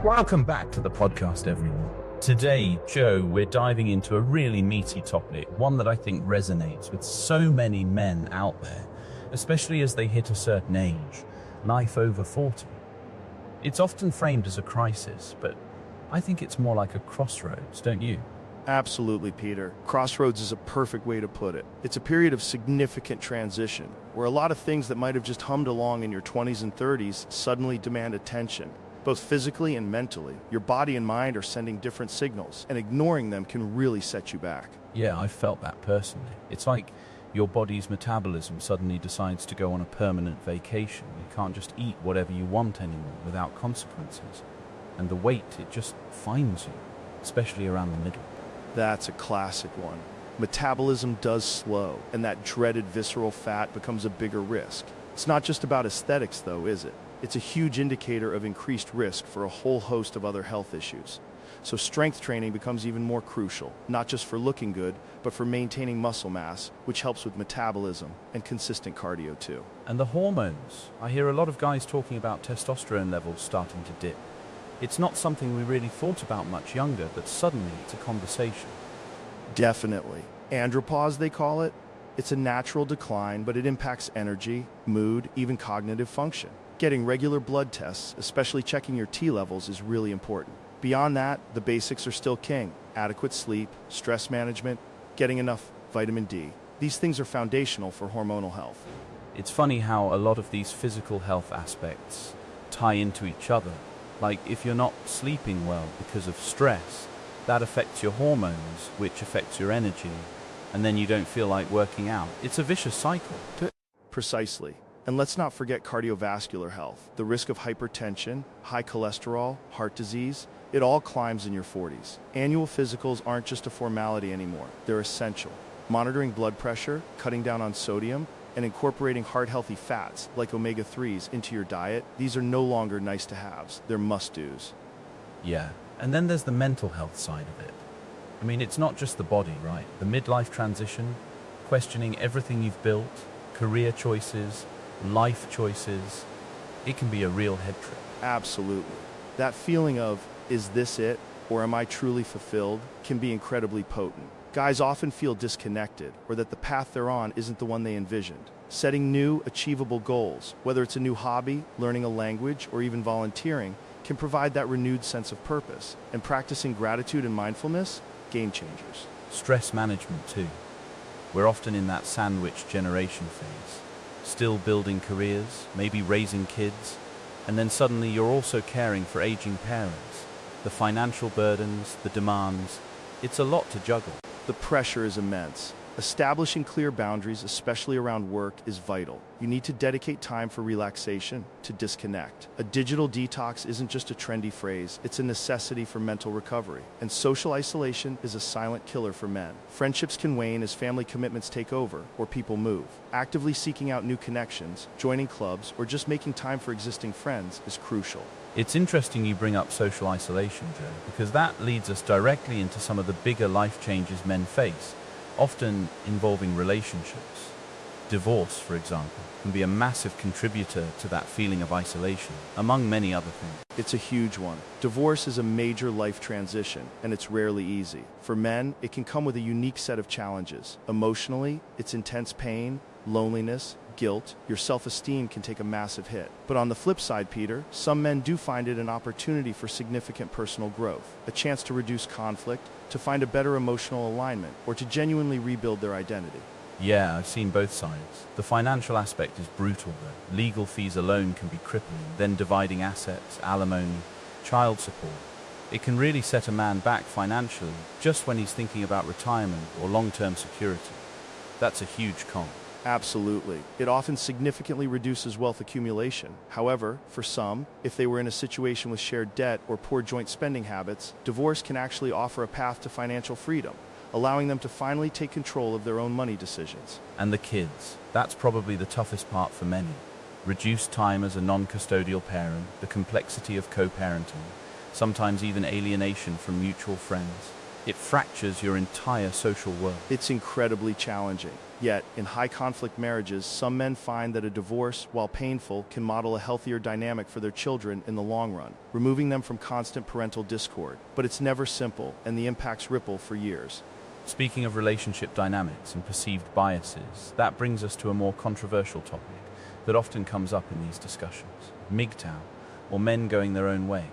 Welcome back to the podcast, everyone. Today, Joe, we're diving into a really meaty topic, one that I think resonates with so many men out there, especially as they hit a certain age, life over 40. It's often framed as a crisis, but I think it's more like a crossroads, don't you? Absolutely, Peter. Crossroads is a perfect way to put it. It's a period of significant transition, where a lot of things that might have just hummed along in your 20s and 30s suddenly demand attention. Both physically and mentally, your body and mind are sending different signals, and ignoring them can really set you back. Yeah, I've felt that personally. It's like your body's metabolism suddenly decides to go on a permanent vacation. You can't just eat whatever you want anymore without consequences. And the weight, it just finds you, especially around the middle. That's a classic one. Metabolism does slow, and that dreaded visceral fat becomes a bigger risk. It's not just about aesthetics, though, is it? It's a huge indicator of increased risk for a whole host of other health issues. So strength training becomes even more crucial, not just for looking good, but for maintaining muscle mass, which helps with metabolism and consistent cardio too. And the hormones. I hear a lot of guys talking about testosterone levels starting to dip. It's not something we really thought about much younger, but suddenly it's a conversation. Definitely. Andropause, they call it. It's a natural decline, but it impacts energy, mood, even cognitive function. Getting regular blood tests, especially checking your T levels, is really important. Beyond that, the basics are still king. Adequate sleep, stress management, getting enough vitamin D. These things are foundational for hormonal health. It's funny how a lot of these physical health aspects tie into each other. Like if you're not sleeping well because of stress, that affects your hormones, which affects your energy, and then you don't feel like working out. It's a vicious cycle. Precisely. And let's not forget cardiovascular health. The risk of hypertension, high cholesterol, heart disease, it all climbs in your 40s. Annual physicals aren't just a formality anymore. They're essential. Monitoring blood pressure, cutting down on sodium, and incorporating heart-healthy fats like omega-3s into your diet, these are no longer nice-to-haves. They're must-dos. Yeah, and then there's the mental health side of it. I mean, it's not just the body, right? The midlife transition, questioning everything you've built, career choices, life choices, it can be a real head trip. Absolutely. That feeling of, is this it, or am I truly fulfilled, can be incredibly potent. Guys often feel disconnected, or that the path they're on isn't the one they envisioned. Setting new, achievable goals, whether it's a new hobby, learning a language, or even volunteering, can provide that renewed sense of purpose. And practicing gratitude and mindfulness, game changers. Stress management too. We're often in that sandwich generation phase. Still building careers, maybe raising kids, and then suddenly you're also caring for aging parents. The financial burdens, the demands, it's a lot to juggle. The pressure is immense. Establishing clear boundaries, especially around work, is vital. You need to dedicate time for relaxation, to disconnect. A digital detox isn't just a trendy phrase, it's a necessity for mental recovery. And social isolation is a silent killer for men. Friendships can wane as family commitments take over, or people move. Actively seeking out new connections, joining clubs, or just making time for existing friends is crucial. It's interesting you bring up social isolation, Joe, because that leads us directly into some of the bigger life changes men face, often involving relationships. Divorce, for example, can be a massive contributor to that feeling of isolation, among many other things. It's a huge one. Divorce is a major life transition, and it's rarely easy. For men, it can come with a unique set of challenges. Emotionally, it's intense pain, loneliness, guilt. Your self-esteem can take a massive hit. But on the flip side, Peter, some men do find it an opportunity for significant personal growth, a chance to reduce conflict, to find a better emotional alignment, or to genuinely rebuild their identity. Yeah, I've seen both sides. The financial aspect is brutal, though. Legal fees alone can be crippling, then dividing assets, alimony, child support. It can really set a man back financially just when he's thinking about retirement or long-term security. That's a huge con. Absolutely. It often significantly reduces wealth accumulation. However, for some, if they were in a situation with shared debt or poor joint spending habits, divorce can actually offer a path to financial freedom, allowing them to finally take control of their own money decisions. And the kids. That's probably the toughest part for many. Reduced time as a non-custodial parent, the complexity of co-parenting, sometimes even alienation from mutual friends. It fractures your entire social world. It's incredibly challenging. Yet, in high-conflict marriages, some men find that a divorce, while painful, can model a healthier dynamic for their children in the long run, removing them from constant parental discord. But it's never simple, and the impacts ripple for years. Speaking of relationship dynamics and perceived biases, that brings us to a more controversial topic that often comes up in these discussions: MGTOW, or men going their own way.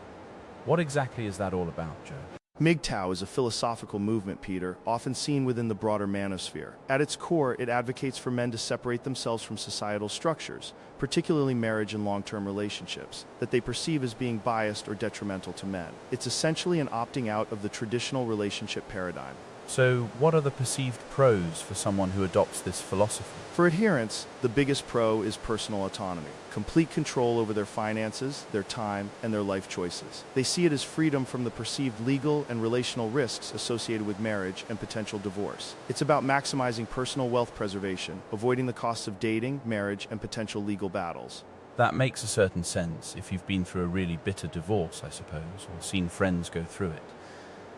What exactly is that all about, Joe? MGTOW is a philosophical movement, Peter, often seen within the broader manosphere. At its core, it advocates for men to separate themselves from societal structures, particularly marriage and long-term relationships, that they perceive as being biased or detrimental to men. It's essentially an opting out of the traditional relationship paradigm. So, what are the perceived pros for someone who adopts this philosophy? For adherents, the biggest pro is personal autonomy, complete control over their finances, their time, and their life choices. They see it as freedom from the perceived legal and relational risks associated with marriage and potential divorce. It's about maximizing personal wealth preservation, avoiding the costs of dating, marriage, and potential legal battles. That makes a certain sense if you've been through a really bitter divorce, I suppose, or seen friends go through it.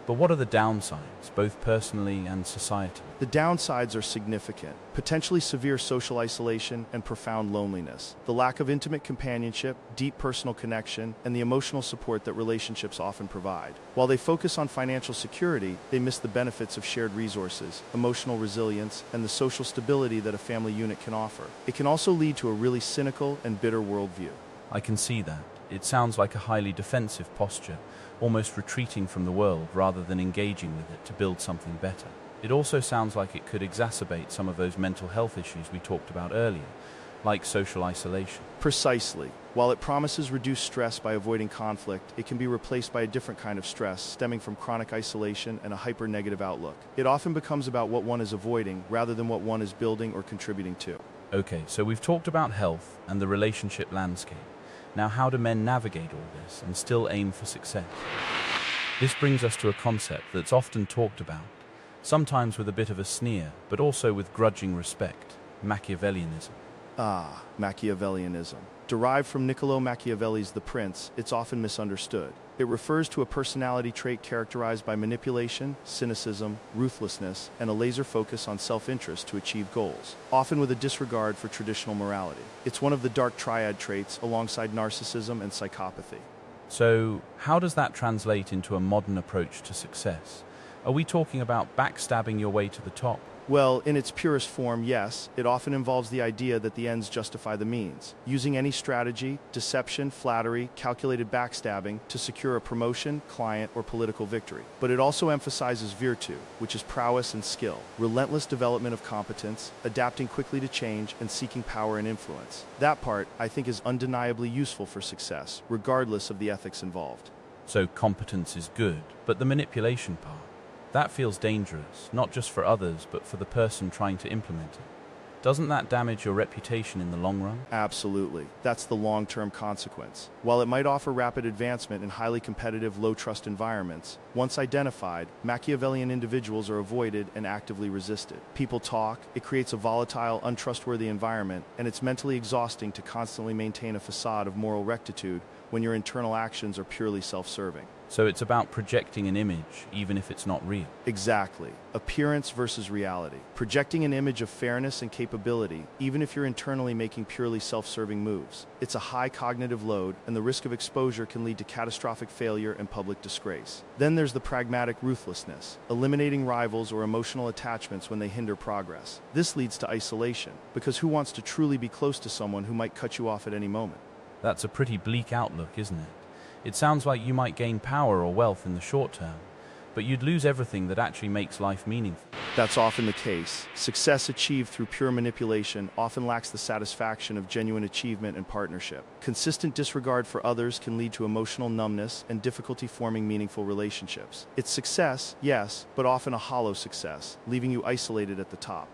But what are the downsides, both personally and societally? The downsides are significant: potentially severe social isolation and profound loneliness, the lack of intimate companionship, deep personal connection, and the emotional support that relationships often provide. While they focus on financial security, they miss the benefits of shared resources, emotional resilience, and the social stability that a family unit can offer. It can also lead to a really cynical and bitter worldview. I can see that. It sounds like a highly defensive posture, almost retreating from the world rather than engaging with it to build something better. It also sounds like it could exacerbate some of those mental health issues we talked about earlier, like social isolation. Precisely. While it promises reduced stress by avoiding conflict, it can be replaced by a different kind of stress stemming from chronic isolation and a hyper-negative outlook. It often becomes about what one is avoiding rather than what one is building or contributing to. Okay, so we've talked about health and the relationship landscape. Now, how do men navigate all this and still aim for success? This brings us to a concept that's often talked about, sometimes with a bit of a sneer, but also with grudging respect: Machiavellianism. Machiavellianism. Derived from Niccolò Machiavelli's The Prince, it's often misunderstood. It refers to a personality trait characterized by manipulation, cynicism, ruthlessness, and a laser focus on self-interest to achieve goals, often with a disregard for traditional morality. It's one of the dark triad traits alongside narcissism and psychopathy. So, how does that translate into a modern approach to success? Are we talking about backstabbing your way to the top? Well, in its purest form, yes. It often involves the idea that the ends justify the means, using any strategy, deception, flattery, calculated backstabbing to secure a promotion, client, or political victory. But it also emphasizes virtu, which is prowess and skill, relentless development of competence, adapting quickly to change, and seeking power and influence. That part, I think, is undeniably useful for success, regardless of the ethics involved. So competence is good, but the manipulation part, that feels dangerous, not just for others, but for the person trying to implement it. Doesn't that damage your reputation in the long run? Absolutely. That's the long-term consequence. While it might offer rapid advancement in highly competitive, low-trust environments, once identified, Machiavellian individuals are avoided and actively resisted. People talk, it creates a volatile, untrustworthy environment, and it's mentally exhausting to constantly maintain a facade of moral rectitude when your internal actions are purely self-serving. So it's about projecting an image, even if it's not real. Exactly. Appearance versus reality. Projecting an image of fairness and capability, even if you're internally making purely self-serving moves. It's a high cognitive load, and the risk of exposure can lead to catastrophic failure and public disgrace. Then there's the pragmatic ruthlessness, eliminating rivals or emotional attachments when they hinder progress. This leads to isolation, because who wants to truly be close to someone who might cut you off at any moment? That's a pretty bleak outlook, isn't it? It sounds like you might gain power or wealth in the short term, but you'd lose everything that actually makes life meaningful. That's often the case. Success achieved through pure manipulation often lacks the satisfaction of genuine achievement and partnership. Consistent disregard for others can lead to emotional numbness and difficulty forming meaningful relationships. It's success, yes, but often a hollow success, leaving you isolated at the top.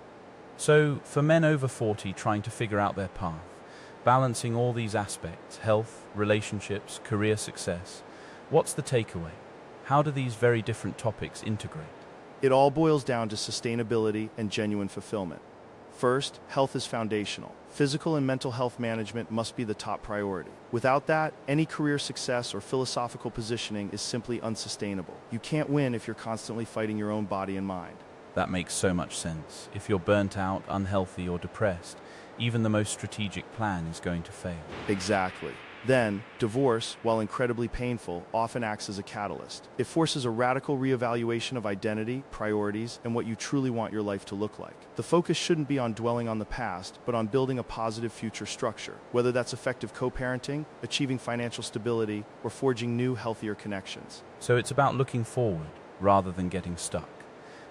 So, for men over 40 trying to figure out their path, balancing all these aspects, health, relationships, career success, what's the takeaway? How do these very different topics integrate? It all boils down to sustainability and genuine fulfillment. First, health is foundational. Physical and mental health management must be the top priority. Without that, any career success or philosophical positioning is simply unsustainable. You can't win if you're constantly fighting your own body and mind. That makes so much sense. If you're burnt out, unhealthy, or depressed, even the most strategic plan is going to fail. Exactly. Then, divorce, while incredibly painful, often acts as a catalyst. It forces a radical reevaluation of identity, priorities, and what you truly want your life to look like. The focus shouldn't be on dwelling on the past, but on building a positive future structure, whether that's effective co-parenting, achieving financial stability, or forging new, healthier connections. So it's about looking forward rather than getting stuck.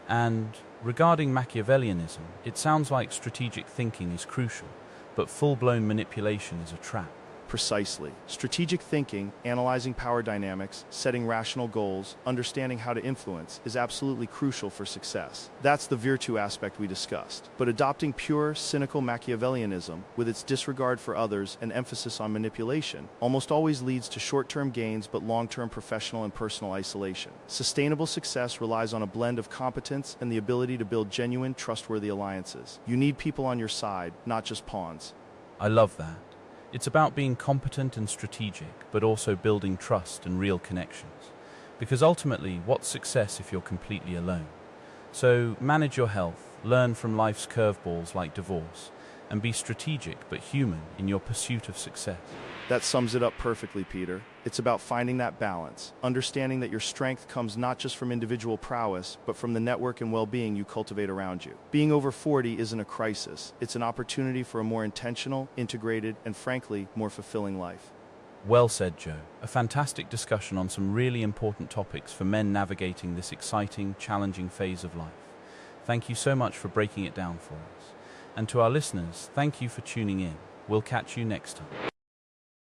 And regarding Machiavellianism, it sounds like strategic thinking is crucial, but full-blown manipulation is a trap. Precisely. Strategic thinking, analyzing power dynamics, setting rational goals, understanding how to influence is absolutely crucial for success. That's the virtue aspect we discussed. But adopting pure, cynical Machiavellianism, with its disregard for others and emphasis on manipulation, almost always leads to short-term gains but long-term professional and personal isolation. Sustainable success relies on a blend of competence and the ability to build genuine, trustworthy alliances. You need people on your side, not just pawns. I love that. It's about being competent and strategic, but also building trust and real connections. Because ultimately, what's success if you're completely alone? So manage your health, learn from life's curveballs like divorce, and be strategic but human in your pursuit of success. That sums it up perfectly, Peter. It's about finding that balance, understanding that your strength comes not just from individual prowess, but from the network and well-being you cultivate around you. Being over 40 isn't a crisis. It's an opportunity for a more intentional, integrated, and frankly, more fulfilling life. Well said, Joe. A fantastic discussion on some really important topics for men navigating this exciting, challenging phase of life. Thank you so much for breaking it down for us. And to our listeners, thank you for tuning in. We'll catch you next time.